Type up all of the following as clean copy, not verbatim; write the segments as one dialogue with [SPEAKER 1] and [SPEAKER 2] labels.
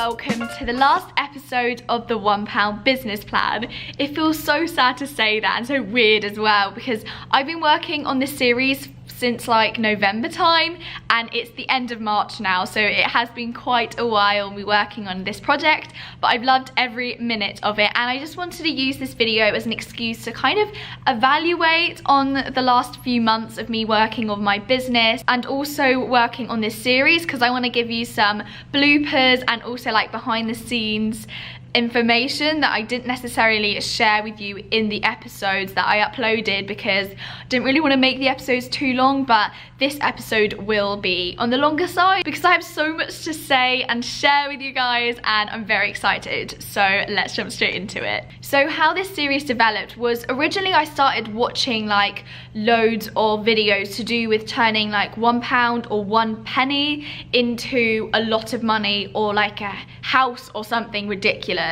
[SPEAKER 1] welcome to the last episode of the £1 business plan. It feels so sad to say that and so weird as well because I've been working on this series since like November time and it's the end of March now, so it has been quite a while me working on this project, but I've loved every minute of it and I just wanted to use this video as an excuse to kind of evaluate on the last few months of me working on my business and also working on this series, because I want to give you some bloopers and also like behind the scenes information that I didn't necessarily share with you in the episodes that I uploaded because I didn't really want to make the episodes too long, but this episode will be on the longer side because I have so much to say and share with you guys and I'm very excited. So let's jump straight into it. So how this series developed was originally I started watching like loads of videos to do with turning like £1 or 1 penny into a lot of money or like a house or something ridiculous.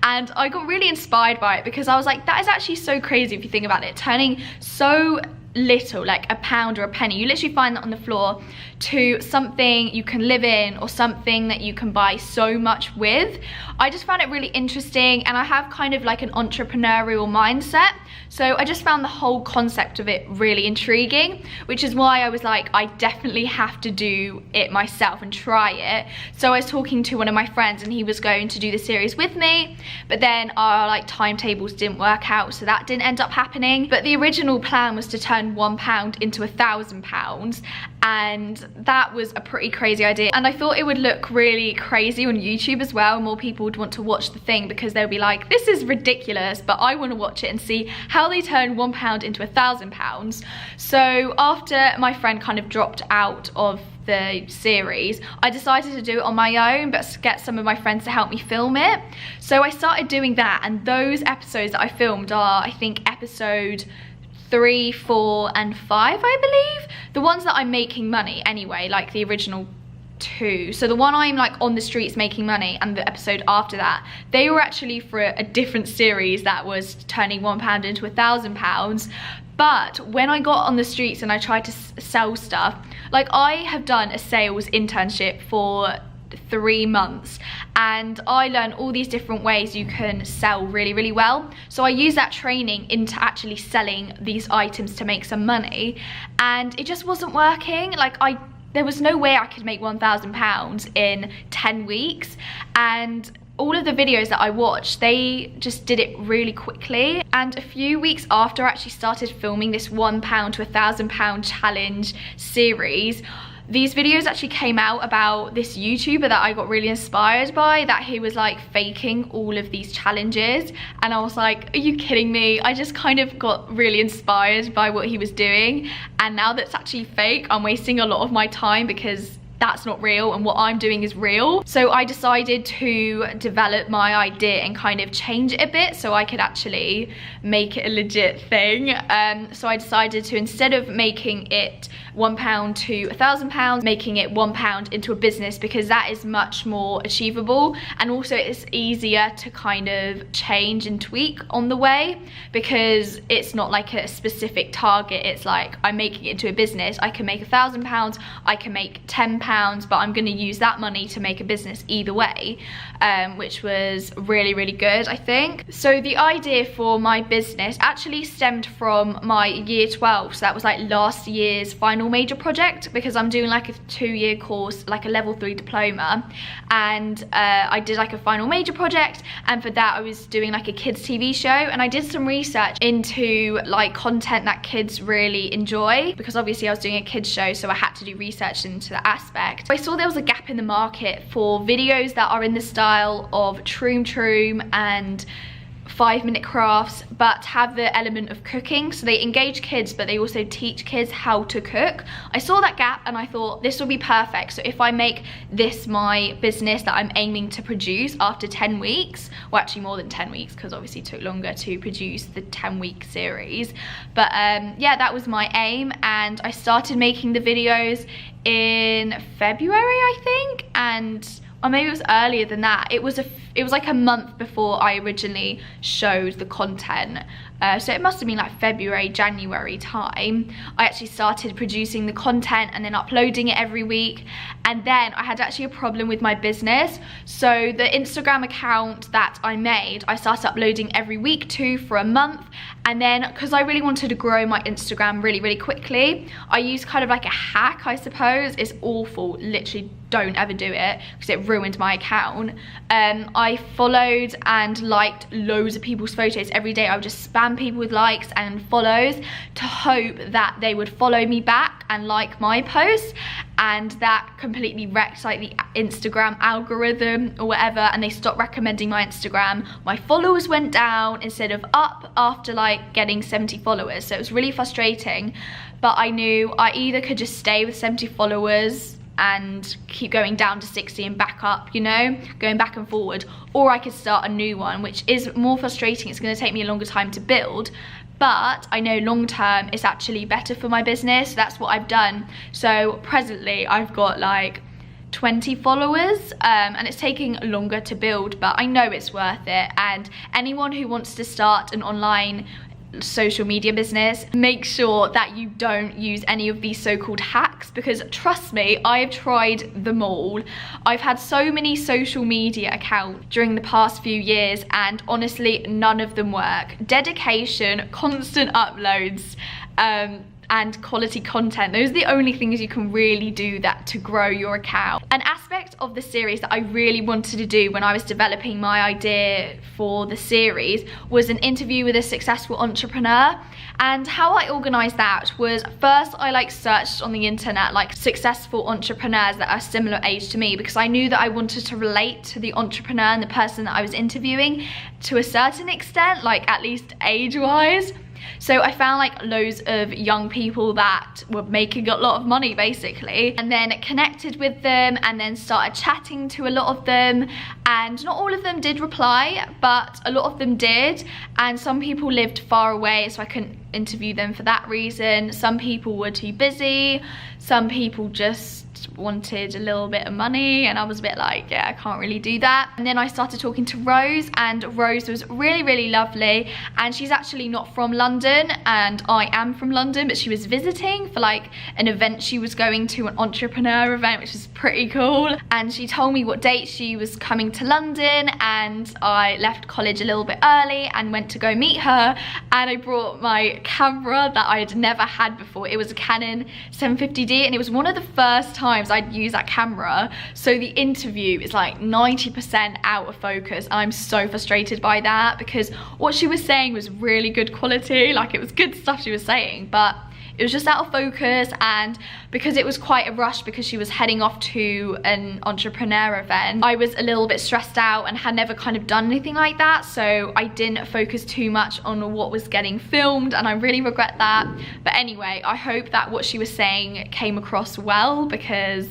[SPEAKER 1] And I got really inspired by it because I was like, that is actually so crazy if you think about it, turning so little, like £1 or a penny, you literally find that on the floor, to something you can live in or something that you can buy so much with. I just found it really interesting and I have kind of like an entrepreneurial mindset, so I just found the whole concept of it really intriguing, which is why I was like, I definitely have to do it myself and try it. So I was talking to one of my friends and he was going to do the series with me, but then our like timetables didn't work out, so that didn't end up happening. But the original plan was to turn £1 into £1,000, and that was a pretty crazy idea, and I thought it would look really crazy on YouTube as well. More people would want to watch the thing because they'll be like, this is ridiculous, but I want to watch it and see how they turn £1 into £1,000. So after my friend kind of dropped out of the series, I decided to do it on my own but get some of my friends to help me film it. So I started doing that, and those episodes that I filmed are, I think, episode 3, 4 and 5, I believe. The ones that I'm making money anyway, like the original 2. So the one I'm like on the streets making money and the episode after that, they were actually for a different series that was turning £1 into £1,000. But when I got on the streets and I tried to sell stuff, like I have done a sales internship for 3 months and I learned all these different ways you can sell really well. So I use that training into actually selling these items to make some money, and it just wasn't working. Like there was no way I could make £1,000 in 10 weeks, and all of the videos that I watched, they just did it really quickly. And a few weeks after I actually started filming this £1 to £1,000 challenge series, these videos actually came out about this YouTuber that I got really inspired by, that he was like faking all of these challenges, and I was like, are you kidding me? I just kind of got really inspired by what he was doing, and now that's actually fake, I'm wasting a lot of my time because that's not real and what I'm doing is real. So I decided to develop my idea and kind of change it a bit so I could actually make it a legit thing. So I decided to, instead of making it £1 to £1,000, making it £1 into a business, because that is much more achievable, and also it's easier to kind of change and tweak on the way because it's not like a specific target. It's like, I'm making it into a business, I can make £1,000, I can make £10, but I'm going to use that money to make a business either way, which was really good, I think. So the idea for my business actually stemmed from my year 12, so that was like last year's final major project, because I'm doing like a 2-year course, like a level 3 diploma, and I did like a final major project, and for that I was doing like a kids TV show, and I did some research into like content that kids really enjoy, because obviously I was doing a kids show, so I had to do research into the aspect. I saw there was a gap in the market for videos that are in the style of Troom and 5-minute crafts, but have the element of cooking. So they engage kids, but they also teach kids how to cook. I saw that gap and I thought this will be perfect. So if I make this my business that I'm aiming to produce after 10 weeks, well actually more than 10 weeks because obviously it took longer to produce the 10-week series. But yeah, that was my aim, and I started making the videos in February, I think, or maybe it was earlier than that. It was It was like a month before I originally showed the content. So it must have been like February, January time. I actually started producing the content and then uploading it every week. And then I had actually a problem with my business. So the Instagram account that I made, I started uploading every week too for a month. And then because I really wanted to grow my Instagram really quickly, I used kind of like a hack, I suppose. It's awful, literally don't ever do it because it ruined my account. I followed and liked loads of people's photos every day. I would just spam people with likes and follows to hope that they would follow me back and like my posts, and that completely wrecked like the Instagram algorithm or whatever, and they stopped recommending my Instagram. My followers went down instead of up after like getting 70 followers, so it was really frustrating. But I knew I either could just stay with 70 followers and keep going down to 60 and back up, you know, going back and forward, or I could start a new one, which is more frustrating. It's going to take me a longer time to build, but I know long term it's actually better for my business. That's what I've done. So presently I've got like 20 followers, and it's taking longer to build, but I know it's worth it. And anyone who wants to start an online social media business, make sure that you don't use any of these so-called hacks, because trust me, I've tried them all. I've had so many social media accounts during the past few years, and honestly none of them work. Dedication, constant uploads, and quality content, those are the only things you can really do that to grow your account. An aspect of the series that I really wanted to do when I was developing my idea for the series was an interview with a successful entrepreneur. And how I organized that was, first I like searched on the internet like successful entrepreneurs that are similar age to me, because I knew that I wanted to relate to the entrepreneur and the person that I was interviewing to a certain extent, like at least age wise. So I found like loads of young people that were making a lot of money basically, and then connected with them and then started chatting to a lot of them, and not all of them did reply, but a lot of them did. And some people lived far away, so I couldn't interview them for that reason. Some people were too busy, some people just wanted a little bit of money, and I was a bit like, yeah, I can't really do that. And then I started talking to Rose, and Rose was really lovely, and she's actually not from London and I am from London, but she was visiting for like an event she was going to, an entrepreneur event, which was pretty cool. And she told me what date she was coming to London, and I left college a little bit early and went to go meet her, and I brought my camera that I had never had before. It was a Canon 750D, and it was one of the first times I'd use that camera, so the interview is like 90% out of focus, and I'm so frustrated by that, because what she was saying was really good quality, like it was good stuff she was saying, but it was just out of focus. And because it was quite a rush, because she was heading off to an entrepreneur event, I was a little bit stressed out and had never kind of done anything like that, so I didn't focus too much on what was getting filmed, and I really regret that. But anyway, I hope that what she was saying came across well, because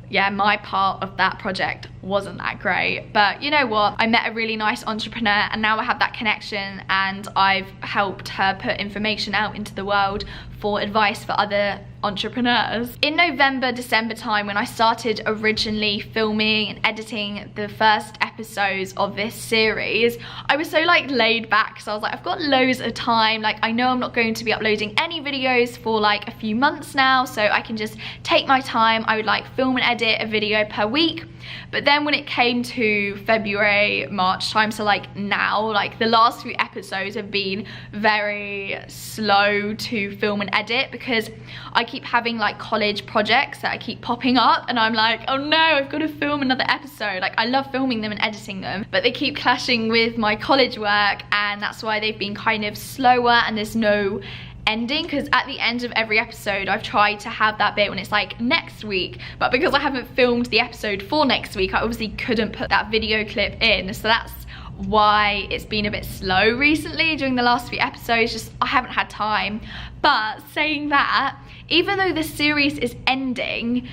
[SPEAKER 1] yeah, my part of that project wasn't that great. But you know what, I met a really nice entrepreneur, and now I have that connection, and I've helped her put information out into the world for advice for other entrepreneurs. In November, December time, when I started originally filming and editing the first episodes of this series, I was so like laid back, so I was like, I've got loads of time, like I know I'm not going to be uploading any videos for like a few months now, so I can just take my time. I would like film and edit a video per week. But then when it came to February, March time, so like now, like the last few episodes have been very slow to film and edit, because I keep having like college projects that I keep popping up, and I'm like, oh no, I've got to film another episode. Like I love filming them and editing them, but they keep clashing with my college work, and that's why they've been kind of slower, and there's no ending, because at the end of every episode I've tried to have that bit when it's like next week, but because I haven't filmed the episode for next week, I obviously couldn't put that video clip in, so that's why it's been a bit slow recently during the last few episodes. Just I haven't had time. But saying that, even though the series is ending,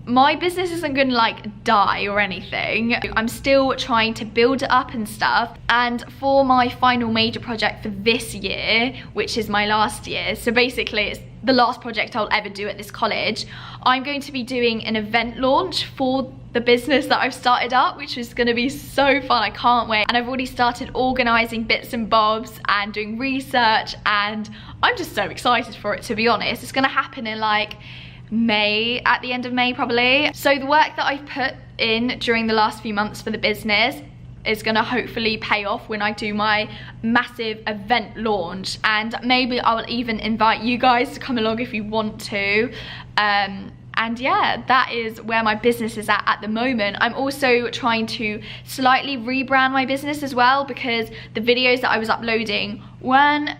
[SPEAKER 1] my business isn't gonna like die or anything. I'm still trying to build it up and stuff. And for my final major project for this year, which is my last year, so basically it's the last project I'll ever do at this college, I'm going to be doing an event launch for the business that I've started up, which is gonna be so fun. I can't wait. And I've already started organizing bits and bobs and doing research, and I'm just so excited for it, to be honest. It's gonna happen in like May, at the end of May probably. So the work that I've put in during the last few months for the business is gonna hopefully pay off when I do my massive event launch, and maybe I will even invite you guys to come along if you want to. And yeah, that is where my business is at the moment. I'm also trying to slightly rebrand my business as well, because the videos that I was uploading weren't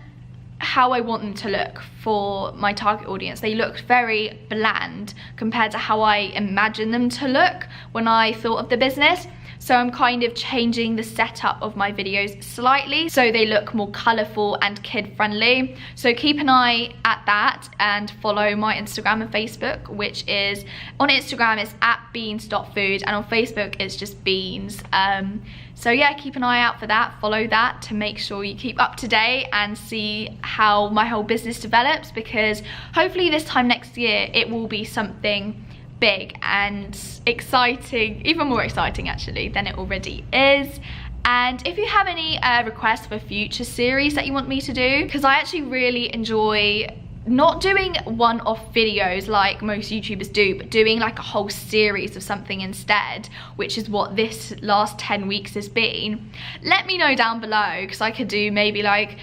[SPEAKER 1] how I want them to look for my target audience. They looked very bland compared to how I imagined them to look when I thought of the business. So I'm kind of changing the setup of my videos slightly so they look more colourful and kid-friendly. So keep an eye at that and follow my Instagram and Facebook, which is, on Instagram it's @beans.food, and on Facebook it's just beans. So yeah, keep an eye out for that, follow that to make sure you keep up to date and see how my whole business develops, because hopefully this time next year it will be something big and exciting, even more exciting actually than it already is. And if you have any requests for future series that you want me to do, because I actually really enjoy not doing one-off videos like most YouTubers do, but doing like a whole series of something instead, which is what this last 10 weeks has been, let me know down below, because I could do maybe like,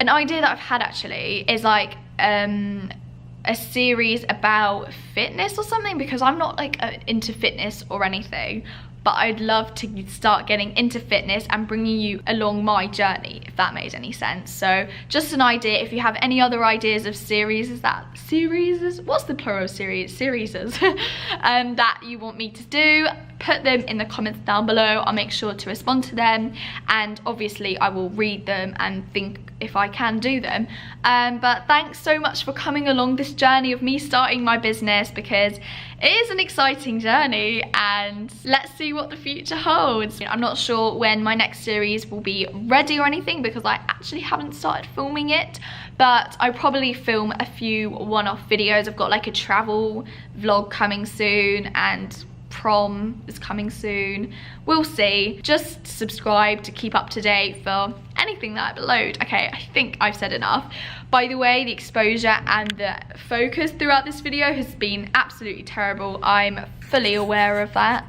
[SPEAKER 1] an idea that I've had actually is like a series about fitness or something, because I'm not like into fitness or anything, but I'd love to start getting into fitness and bringing you along my journey, if that made any sense. So just an idea. If you have any other ideas of series, what's the plural of series? That you want me to do, put them in the comments down below. I'll make sure to respond to them, and obviously I will read them and think if I can do them. But thanks so much for coming along this journey of me starting my business, because it is an exciting journey, and let's see what the future holds. I'm not sure when my next series will be ready or anything, because I actually haven't started filming it, but I probably film a few one-off videos. I've got like a travel vlog coming soon, and prom is coming soon. We'll see. Just subscribe to keep up to date for anything that I upload. Okay, I think I've said enough. By the way, the exposure and the focus throughout this video has been absolutely terrible. I'm fully aware of that.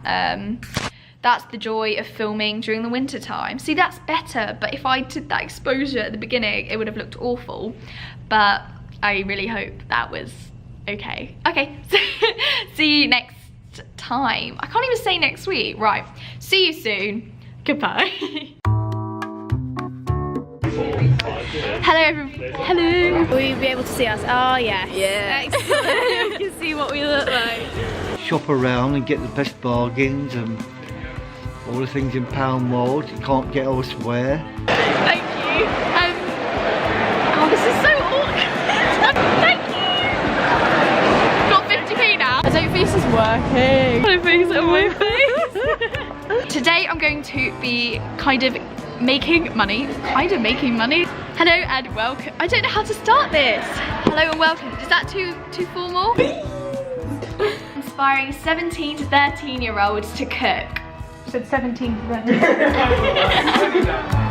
[SPEAKER 1] That's the joy of filming during the winter time. See, that's better, but if I did that exposure at the beginning, it would have looked awful. But I really hope that was okay. Okay, see you next time. I can't even say next week. Right, see you soon. Goodbye. Hello everyone. Hello.
[SPEAKER 2] Will you be able to see us? Oh yeah.
[SPEAKER 3] Yeah.
[SPEAKER 2] Excellent. You can see what we look like.
[SPEAKER 4] Shop around and get the best bargains and all the things in Pound World you can't get elsewhere.
[SPEAKER 1] Thank you. Oh, this is so awkward. Thank you. Got 50p now.
[SPEAKER 2] I don't think this is working.
[SPEAKER 1] I think it's on my face. Today I'm going to be kind of making money. Hello and welcome. I don't know how to start this. Hello and welcome. Is that too formal? Inspiring 17 to 13-year-olds to cook.
[SPEAKER 2] You said 17 to 13.